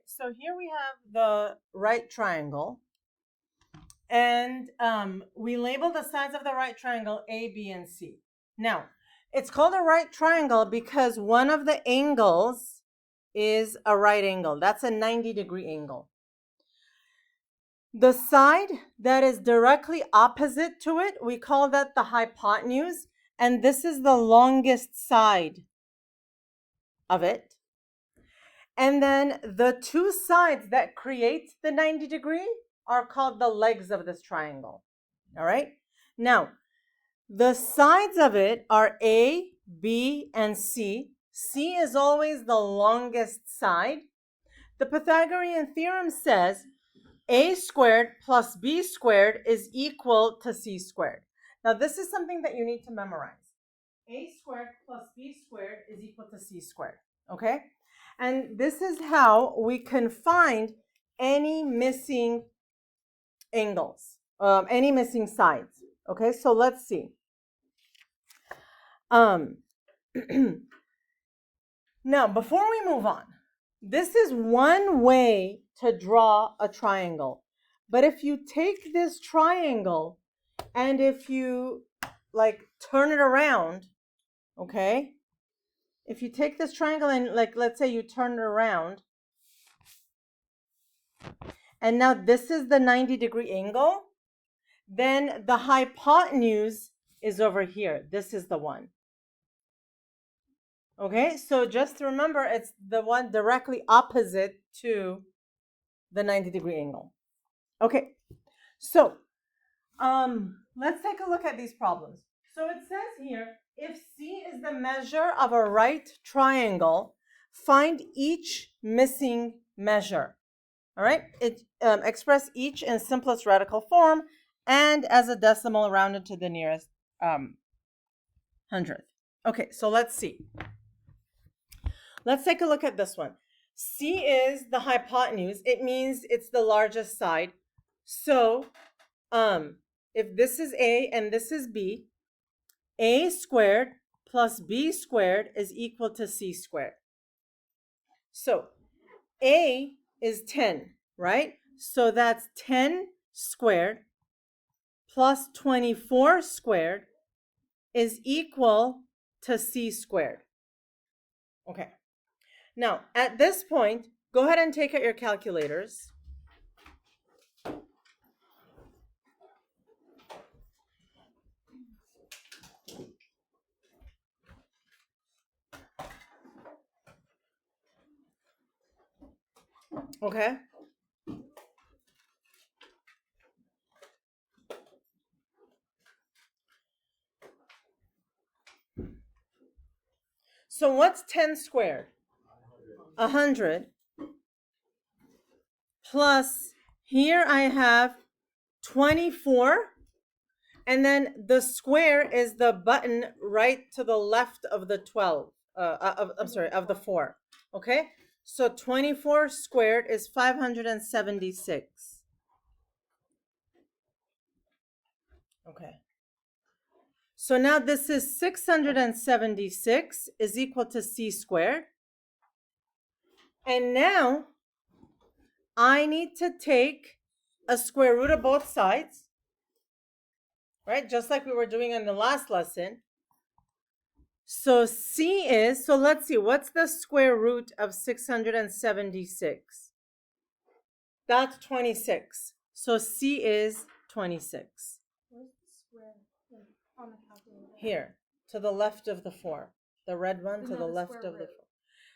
so here we have the right triangle. And we label the sides of the right triangle A, B, and C. Now, it's called a right triangle because one of the angles is a right angle. That's a 90-degree angle. The side that is directly opposite to it, we call that the hypotenuse, and this is the longest side of it. And then the two sides that create the 90-degree are called the legs of this triangle. All right? Now, the sides of it are A, B, and C. C is always the longest side. The Pythagorean theorem says A squared plus B squared is equal to C squared. Now, this is something that you need to memorize. A squared plus B squared is equal to C squared. Okay? And this is how we can find any missing angles, any missing sides. Okay, so let's see. Now, before we move on, this is one way to draw a triangle. But if you take this triangle and if you turn it around, okay? If you take this triangle and let's say you turn it around, and now this is the 90-degree angle, then the hypotenuse is over here. This is the one. Okay, so just remember it's the one directly opposite to the 90-degree angle. Okay, so let's take a look at these problems. So it says here, if C is the measure of a right triangle, find each missing measure. All right, express each in simplest radical form and as a decimal rounded to the nearest hundredth. Okay, so let's see. Let's take a look at this one. C is the hypotenuse. It means it's the largest side. So if this is A and this is B, A squared plus B squared is equal to C squared. So A is 10, right? So that's 10 squared plus 24 squared is equal to C squared. Okay. Now, at this point, go ahead and take out your calculators. Okay. So what's 10 squared? 100. Plus, here I have 24. And then the square is the button right to the left of the 12. Of the 4. Okay? So 24 squared is 576. Okay. So now this is 676 is equal to C squared. And now I need to take a square root of both sides, right? Just like we were doing in the last lesson. So C is, so let's see, what's the square root of 676? That's 26. So C is 26. Where's the square on the calculator? Here, to the left of the 4. The red one to the left of the 4.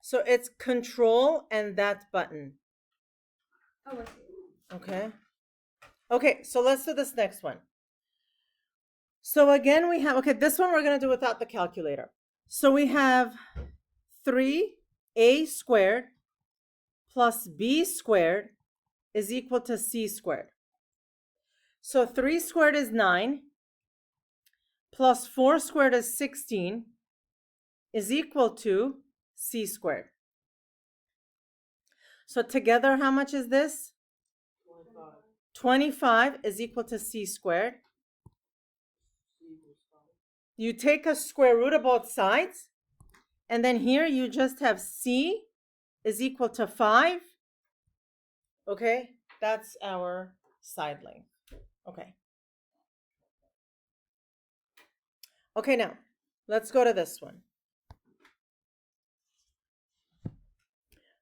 So it's control and that button. Oh, I see. Okay. Okay, so let's do this next one. So again, we have, okay, this one we're going to do without the calculator. So we have 3a squared plus b squared is equal to c squared. So 3 squared is 9 plus 4 squared is 16 is equal to c squared. So together, how much is this? 25 is equal to c squared. You take a square root of both sides, and then here you just have c is equal to 5, Okay, that's our side length. Okay. Okay, now let's go to this one.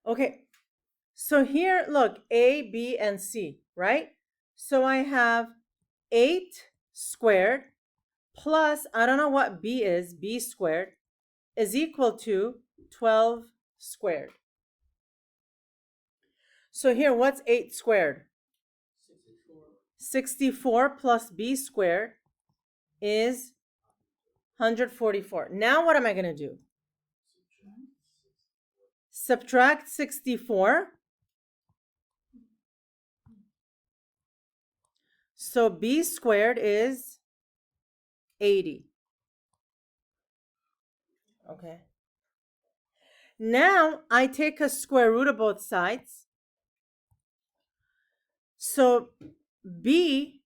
Okay, so here, look, A, B, and C, right? So I have 8 squared plus, I don't know what B is, B squared, is equal to 12 squared. So here, what's 8 squared? 64 plus B squared is 144. Now what am I going to do? Subtract 64. So B squared is 80. Okay. Now I take a square root of both sides. So B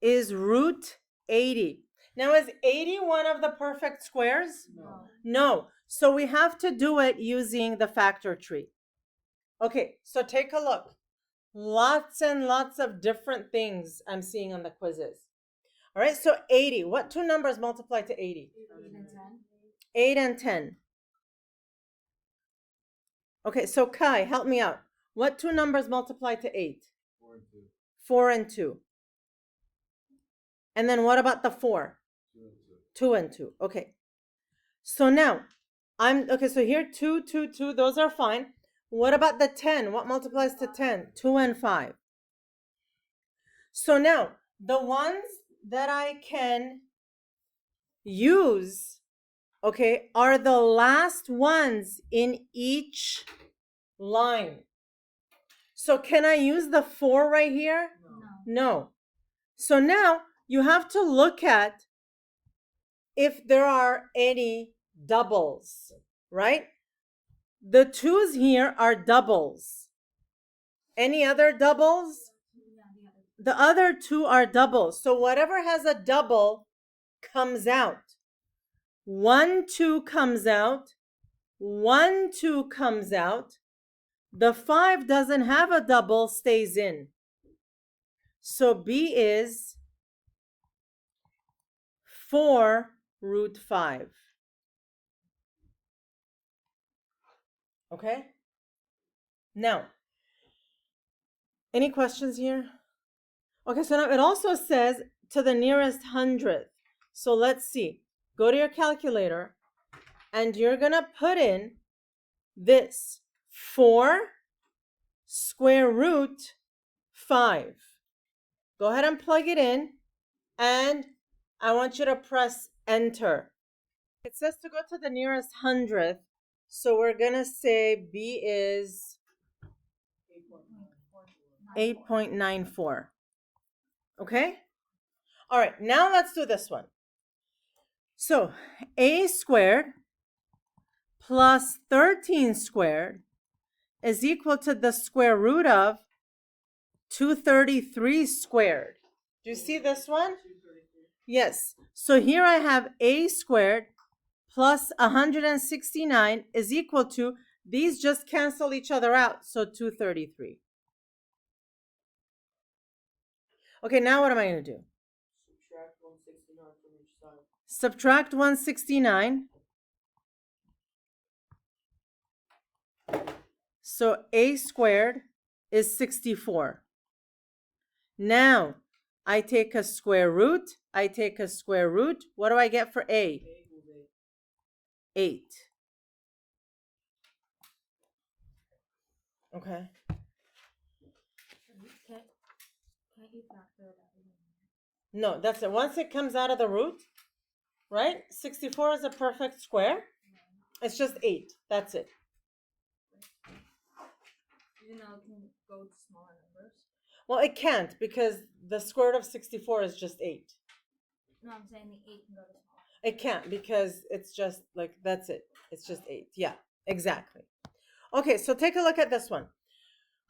is root 80. Now is 80 one of the perfect squares? No. No. So we have to do it using the factor tree. Okay, so take a look. Lots and lots of different things I'm seeing on the quizzes. All right, so 80. What two numbers multiply to 80? 8 and 10. 8 and 10. Okay, so Kai, help me out. What two numbers multiply to 8? 4 and 2. 4 and 2. And then what about the 4? 2 and 2. 2 and 2. Okay. So now, so here 2, 2, 2, those are fine. What about the 10? What multiplies to 10? 2 and 5. So now, the ones that I can use, okay, are the last ones in each line. So can I use the 4 right here? No. No. So now you have to look at if there are any doubles, right? The 2's here are doubles. Any other doubles? The other 2 are doubles. So whatever has a double comes out. 1, 2 comes out. 1, 2 comes out. The 5 doesn't have a double, stays in. So B is 4 root 5. Okay? Now, any questions here? Okay, so now it also says to the nearest hundredth. So let's see. Go to your calculator and you're going to put in this 4 square root 5. Go ahead and plug it in and I want you to press enter. It says to go to the nearest hundredth. So we're going to say B is 8.94. Okay? All right, now let's do this one. So A squared plus 13 squared is equal to the square root of 233 squared. Do you see this one? Yes. So here I have A squared plus 169 is equal to, these just cancel each other out, so 233. Okay, now what am I going to do? Subtract 169 from each side. Subtract 169. So A squared is 64. Now, I take a square root. I take a square root. What do I get for A? 8. Okay. Can't you factor that in? No, that's it. Once it comes out of the root, right? 64 is a perfect square. It's just 8. That's it. Even though it can go to smaller numbers. Well, it can't because the square root of 64 is just 8. No, I'm saying the 8 can go to smaller. It can't because it's just like, that's it. It's just 8. Yeah, exactly. Okay, so take a look at this one.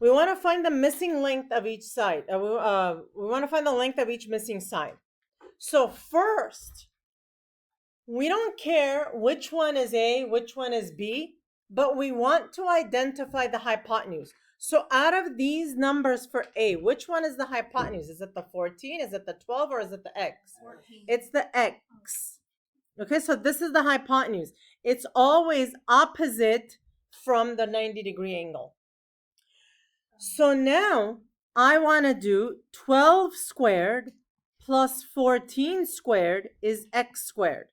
We want to find the missing length of each side. We want to find the length of each missing side. So first, we don't care which one is A, which one is B. but we want to identify the hypotenuse. So out of these numbers for A, which one is the hypotenuse? Is it the 14? Is it the 12? Or is it the X? 14. It's the X. Okay, so this is the hypotenuse. It's always opposite from the 90-degree angle. So now I want to do 12 squared plus 14 squared is X squared.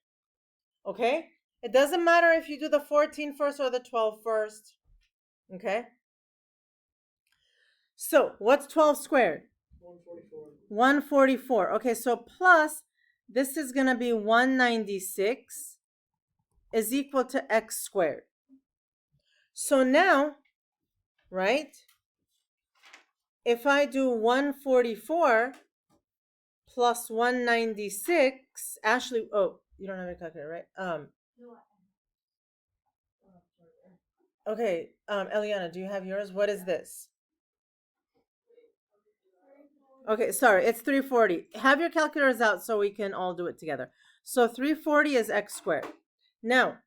Okay? It doesn't matter if you do the 14 first or the 12 first. Okay? So what's 12 squared? 144. 144. Okay, so plus, this is going to be 196 is equal to X squared. So now, right, if I do 144 plus 196, Ashley, oh, you don't have a calculator, right? Okay, Eliana, do you have yours? What is this? Okay, sorry, it's 340. Have your calculators out so we can all do it together. So 340 is X squared. Now,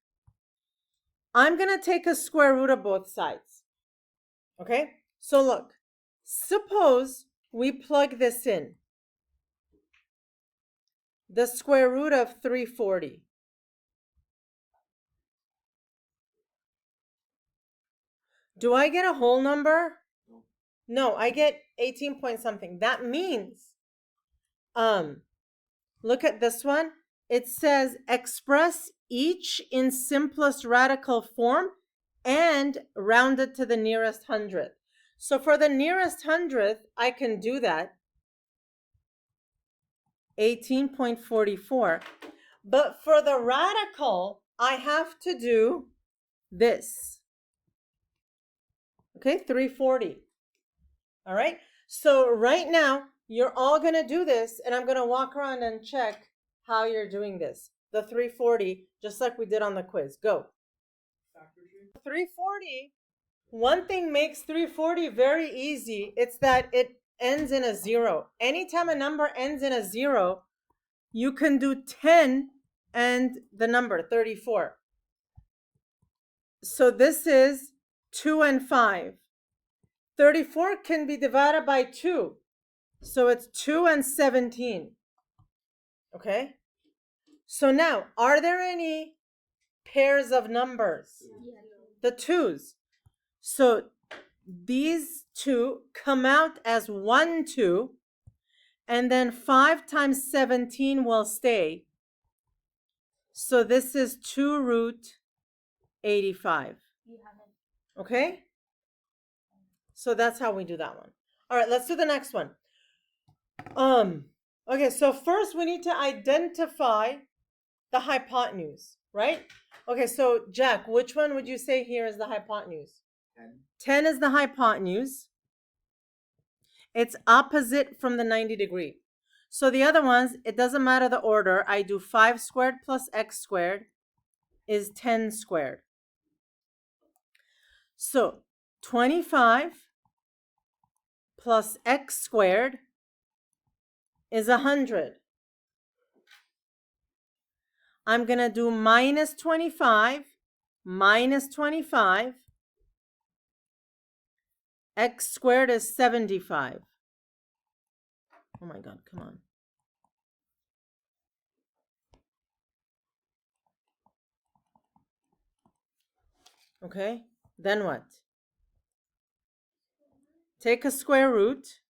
I'm going to take a square root of both sides. Okay, so look, suppose we plug this in. The square root of 340. Do I get a whole number? No, I get 18 point something. That means, look at this one. It says express each in simplest radical form and round it to the nearest hundredth. So for the nearest hundredth, I can do that. 18.44. But for the radical, I have to do this. Okay, 340. All right. So right now, you're all going to do this, and I'm going to walk around and check how you're doing this. The 340, just like we did on the quiz. Go. 340. One thing makes 340 very easy. It's that it ends in a 0. Anytime a number ends in a 0, you can do 10 and the number 34. So this is 2 and 5. 34 can be divided by 2. So it's 2 and 17. Okay? So now, are there any pairs of numbers? Yeah. The 2's. So these 2 come out as 1 2, and then 5 times 17 will stay. So this is 2 root 85. You haven't. Okay? So that's how we do that one. All right, let's do the next one. Okay, so first we need to identify the hypotenuse, right? Okay, so Jack, which one would you say here is the hypotenuse? 10. 10 is the hypotenuse. It's opposite from the 90 degree. So the other ones, it doesn't matter the order. I do 5 squared plus X squared is 10 squared. So 25 plus X squared is 100. I'm going to do minus 25, minus 25. X squared is 75. Oh my God, come on. Okay, then what? Take a square root.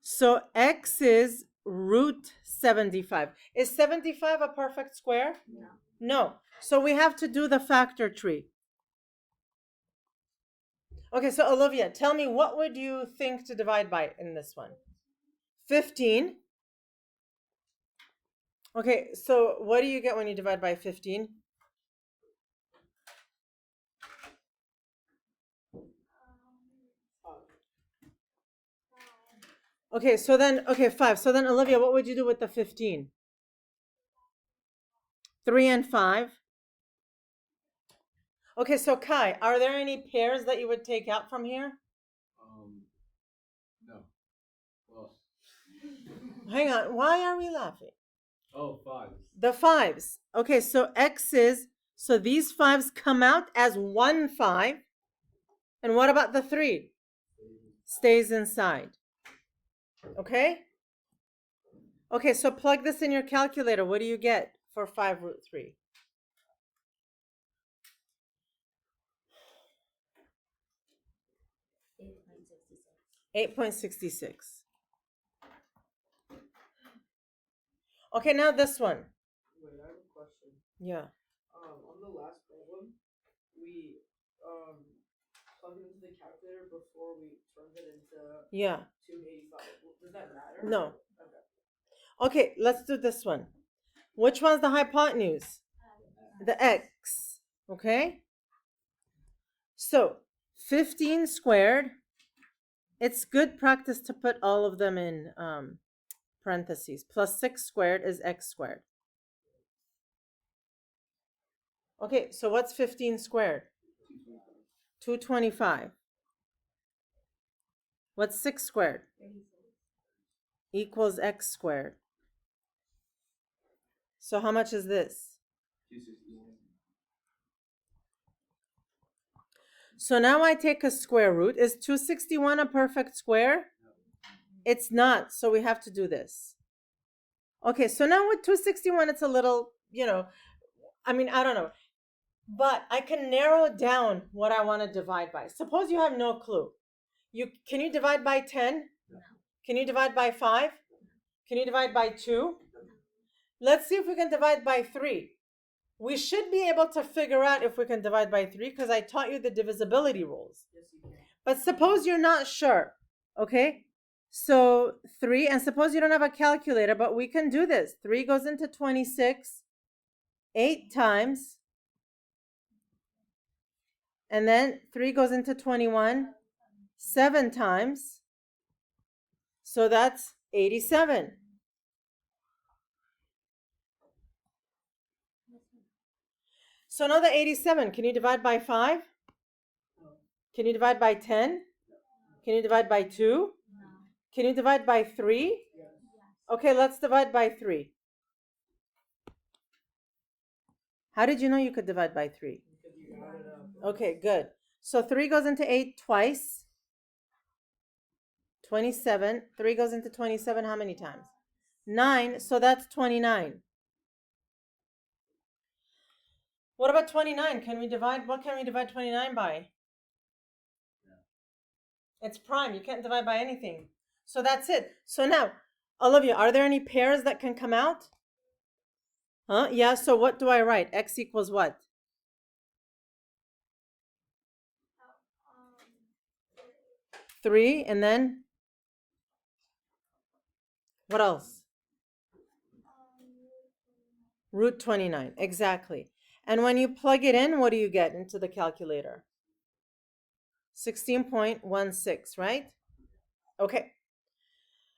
So X is root 75. Is 75 a perfect square? No. No. So we have to do the factor tree. Okay, so Olivia, tell me, what would you think to divide by in this one? 15. Okay, so what do you get when you divide by 15? Okay, so then, 5. So then, Olivia, what would you do with the 15? 3 and 5. Okay, so Kai, are there any pairs that you would take out from here? No. Well. Hang on, why are we laughing? Oh, 5. The 5s. Okay, so X is, So these 5s come out as 1 5. And what about the 3? Stays inside. Okay? Okay, so plug this in your calculator. What do you get for 5 root 3? 8.66. Okay, now this one. Wait, I have a question. Yeah. On the last problem, we plugged it into the calculator before we turned it into Yeah. 285. Does that matter? No. Okay. Okay, let's do this one. Which one's the hypotenuse? The x. Okay? So, 15 squared. It's good practice to put all of them in parentheses. Plus 6 squared is x squared. Okay, so what's 15 squared? 225. What's 6 squared? Equals x squared. So how much is this? 261. So now I take a square root. Is 261 a perfect square? It's not, so we have to do this. Okay, so now with 261, it's a little, I don't know. But I can narrow down what I want to divide by. Suppose you have no clue. Can you divide by 10? No. Can you divide by 5? Can you divide by 2? Let's see if we can divide by 3. We should be able to figure out if we can divide by 3 because I taught you the divisibility rules. Yes, you can. But suppose you're not sure, okay? So 3, and suppose you don't have a calculator, but we can do this. 3 goes into 26 8 times. And then 3 goes into 21 7 times. So that's 87. So now the 87, can you divide by 5? No. Can you divide by 10? Can you divide by 2? No. Can you divide by 3? Yes. Okay, let's divide by 3. How did you know you could divide by 3? Because you added up. Okay, good. So 3 goes into 8 twice. 27. 3 goes into 27 how many times? 9. So that's 29. What about 29? What can we divide 29 by? It's prime. You can't divide by anything. So that's it. So now, Olivia, are there any pairs that can come out? Huh? Yeah, so what do I write? X equals what? 3, and then? What else? Root 29, exactly. And when you plug it in, what do you get into the calculator? 16.16, right? Okay.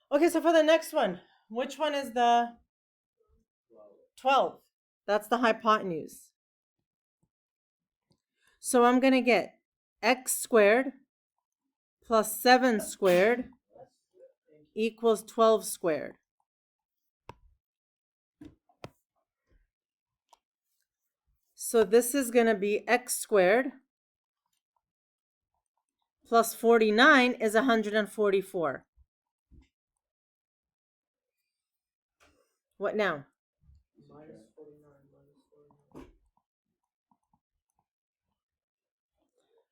Okay, so for the next one, which one is the 12? That's the hypotenuse. So I'm going to get x squared plus 7 squared equals 12 squared. So this is going to be x squared plus 49 is 144. What now? Minus 49.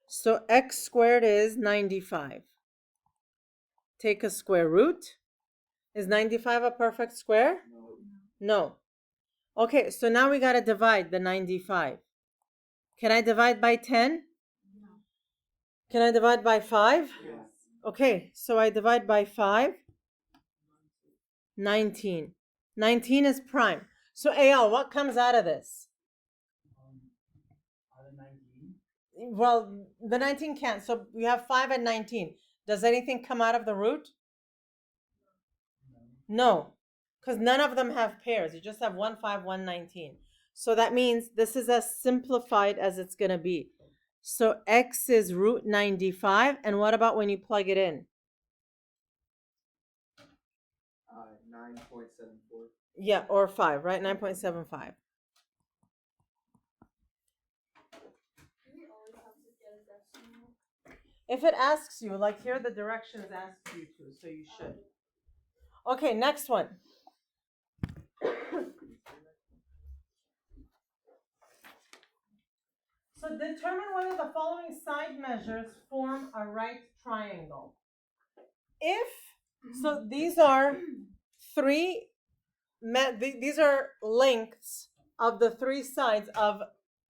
So x squared is 95. Take a square root. Is 95 a perfect square? No. No. Okay, so now we got to divide the 95. Can I divide by 10? No. Can I divide by 5? Yes. Okay, so I divide by 5. 19. 19 is prime. So AL, what comes out of this? Out of 19? Well, the 19 can't. So we have 5 and 19. Does anything come out of the root? No, because none of them have pairs. You just have 1, 5, 1, 19. So that means this is as simplified as it's going to be. So x is root 95. And what about when you plug it in? 9.74. Yeah, or 5, right? 9.75. If it asks you, like here, the directions ask you to, so you should. Okay, next one. So determine whether the following side measures form a right triangle. So these are these are lengths of the three sides of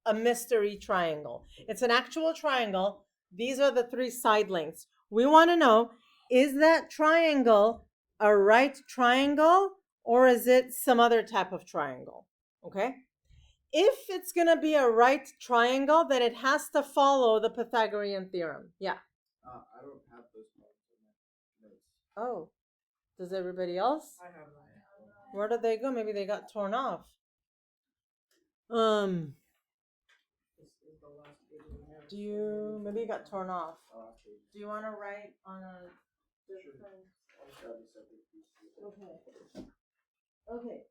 a mystery triangle. It's an actual triangle. These are the three side lengths. We want to know, is that triangle a right triangle or is it some other type of triangle? Okay? If it's going to be a right triangle, then it has to follow the Pythagorean theorem. Yeah. I don't have those problems in my notes. Oh, does everybody else? I have them. Where did they go? Maybe they got torn off. This is the last page of the notes. Maybe it got torn off. The last page. Do you want to write on a different? I'll just grab a separate piece. Okay. Okay.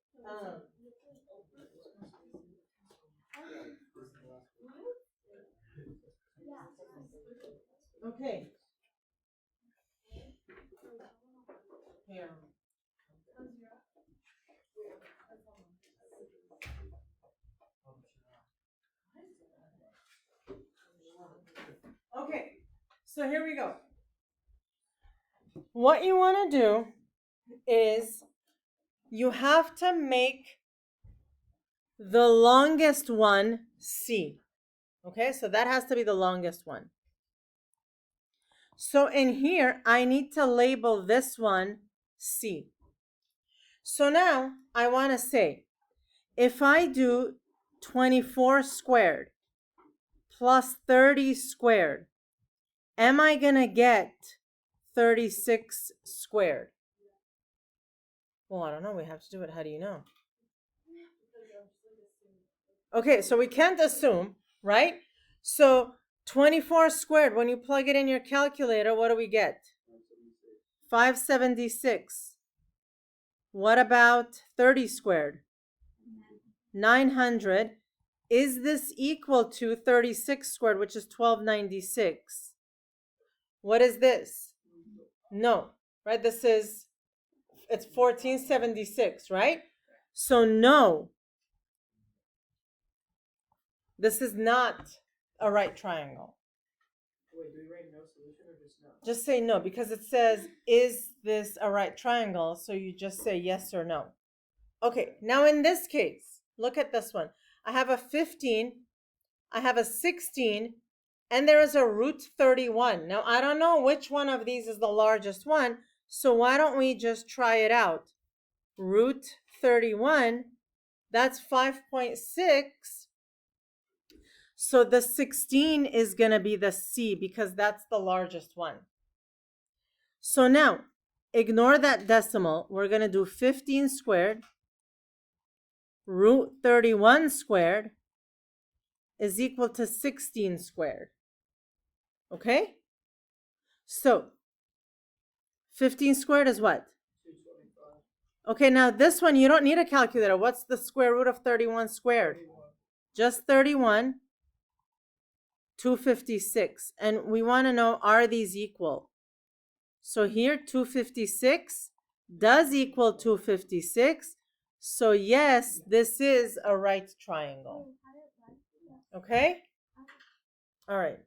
Okay. Here. Okay. So here we go. What you want to do is you have to make the longest one C. Okay, so that has to be the longest one. So in here, I need to label this one C. So now I want to say, if I do 24 squared plus 30 squared, am I going to get 36 squared? Well, I don't know. We have to do it. How do you know? Okay, so we can't assume, right? So 24 squared, when you plug it in your calculator, what do we get? 576. What about 30 squared? 900. Is this equal to 36 squared, which is 1296? What is this? No, right? It's 1476, right? So no, this is not a right triangle. Wait, do we write no solution or just no? Just say no, because it says, is this a right triangle? So you just say yes or no. Okay, now in this case, look at this one. I have a 15, I have a 16, and there is a root 31. Now, I don't know which one of these is the largest one, so why don't we just try it out? Root 31, that's 5.6. So the 16 is going to be the C because that's the largest one. So now, ignore that decimal. We're going to do 15 squared. Root 31 squared is equal to 16 squared. Okay? So, 15 squared is what? 225. Okay, now this one, you don't need a calculator. What's the square root of 31 squared? 31. Just 31. 256. And we want to know, are these equal? So here, 256 does equal 256. So yes, this is a right triangle. Okay? All right.